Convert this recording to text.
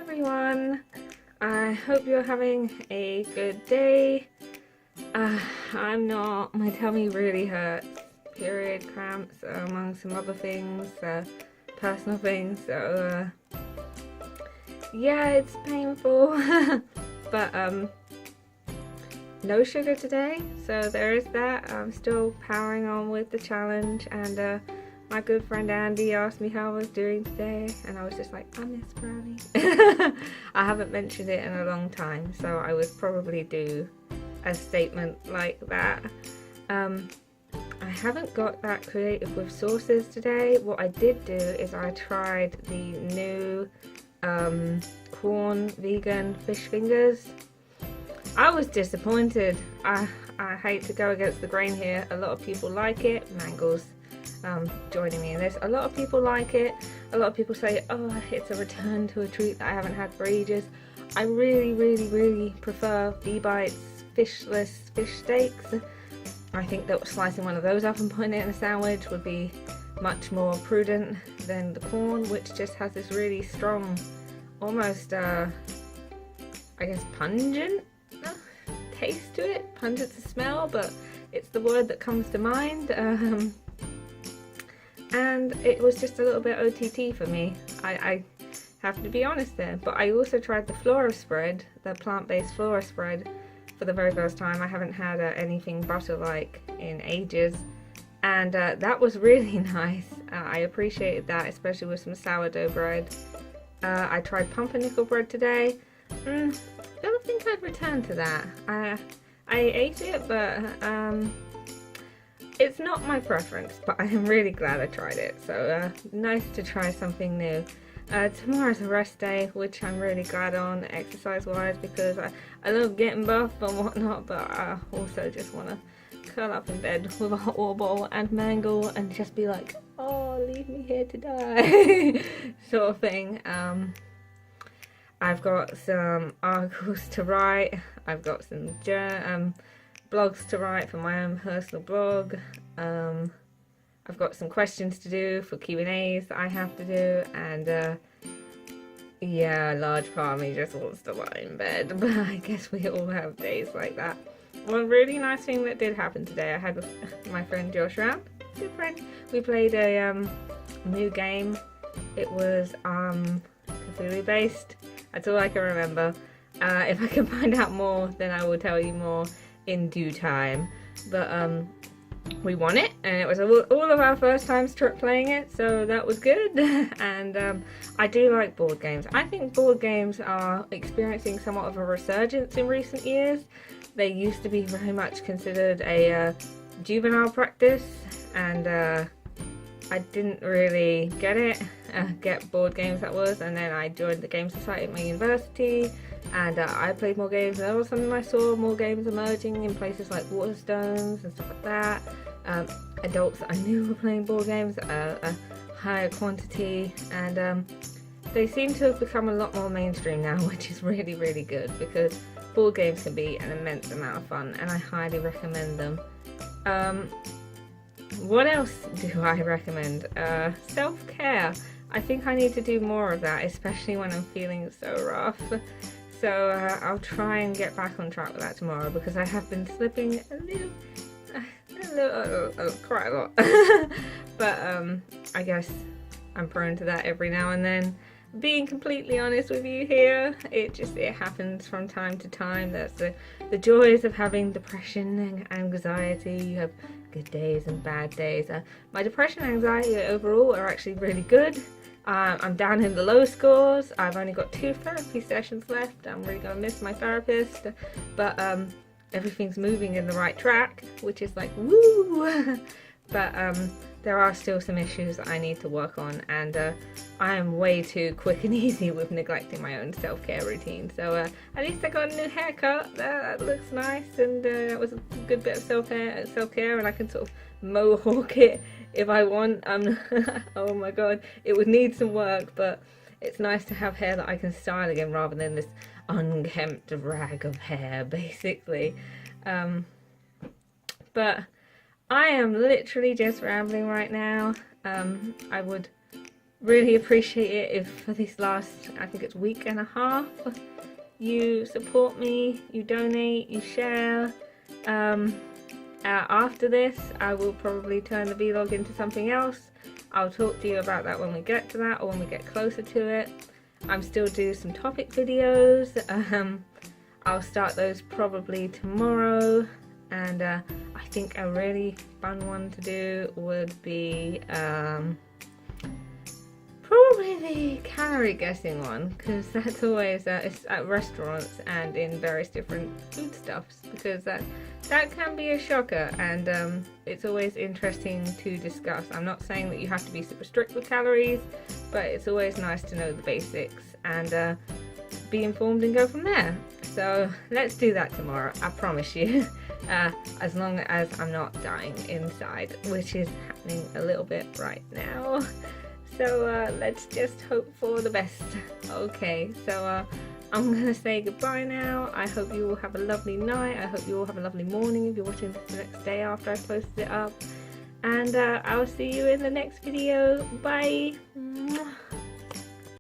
everyone. I hope you're having a good day. I'm not. My tummy really hurts. Period cramps, among some other things, personal things. So, yeah, it's painful. But, no sugar today. So there is that. I'm still powering on with the challenge. And, my good friend Andy asked me how I was doing today, and I was just like, I miss brownie. I haven't mentioned it in a long time, so I would probably do a statement like that. I haven't got that creative with sauces today. What I did do is I tried the new corn vegan fish fingers. I was disappointed. I hate to go against the grain here. A lot of people like it. Mangles joining me in this. A lot of people like it. A lot of people say, oh, it's a return to a treat that I haven't had for ages. I really prefer V-Bites fishless fish steaks. I think that slicing one of those up and putting it in a sandwich would be much more prudent than the corn, which just has this really strong, almost I guess pungent taste to it. Pungent's a smell, but it's the word that comes to mind. And it was just a little bit OTT for me. I have to be honest there. But I also tried the flora spread, the plant-based flora spread, for the very first time. I haven't had anything butter-like in ages. And that was really nice. I appreciated that, especially with some sourdough bread. I tried pumpernickel bread today. Don't think I'd return to that. I ate it, but it's not my preference, but I am really glad I tried it. So nice to try something new. Tomorrow's a rest day, which I'm really glad on exercise-wise, because I love getting buff and whatnot, but I also just want to curl up in bed with a hot water bottle and mango and just be like, oh, leave me here to die, sort of thing. I've got some articles to write. I've got some blogs to write for my own personal blog. I've got some questions to do for Q&As that I have to do, and yeah, a large part of me just wants to lie in bed, but I guess we all have days like that. One really nice thing that did happen today, I had with my friend Josh Ram, good friend. We played a new game. It was Cthulhu based. That's all I can remember. If I can find out more, then I will tell you more in due time. But we won it, and it was all of our first times playing it, so that was good. And I do like board games. I think board games are experiencing somewhat of a resurgence in recent years. They used to be very much considered a juvenile practice, and I didn't really get board games, that was, and then I joined the game society at my university, and I played more games, and all of a sudden I saw more games emerging in places like Waterstones and stuff like that. Adults that I knew were playing board games at a higher quantity, and they seem to have become a lot more mainstream now, which is really good, because board games can be an immense amount of fun, and I highly recommend them. What else do I recommend? Self-care. I think I need to do more of that, especially when I'm feeling so rough. So I'll try and get back on track with that tomorrow, because I have been slipping quite a lot. But I guess I'm prone to that every now and then. Being completely honest with you here, it happens from time to time. That's the joys of having depression and anxiety. You have good days and bad days. My depression and anxiety overall are actually really good. I'm down in the low scores. I've only got 2 therapy sessions left. I'm really gonna miss my therapist, but everything's moving in the right track, which is like woo. But there are still some issues that I need to work on, and I am way too quick and easy with neglecting my own self-care routine. So at least I got a new haircut. That looks nice, and it was a good bit of self-care, and I can sort of mohawk it if I want. Oh my god, it would need some work, but it's nice to have hair that I can style again rather than this unkempt rag of hair, basically. But I am literally just rambling right now. I would really appreciate it if for this last, I think it's week and a half, you support me, you donate, you share. After this, I will probably turn the vlog into something else. I'll talk to you about that when we get to that, or when we get closer to it. I'm still doing some topic videos. I'll start those probably tomorrow, and I think a really fun one to do would be probably the calorie guessing one, because that's always it's at restaurants and in various different foodstuffs, because that can be a shocker, and it's always interesting to discuss. I'm not saying that you have to be super strict with calories, but it's always nice to know the basics and be informed and go from there. So let's do that tomorrow, I promise you. As long as I'm not dying inside, which is happening a little bit right now. So let's just hope for the best. Okay, so I'm gonna say goodbye now. I hope you all have a lovely night. I hope you all have a lovely morning if you're watching this the next day after I posted it up. And I'll see you in the next video. Bye.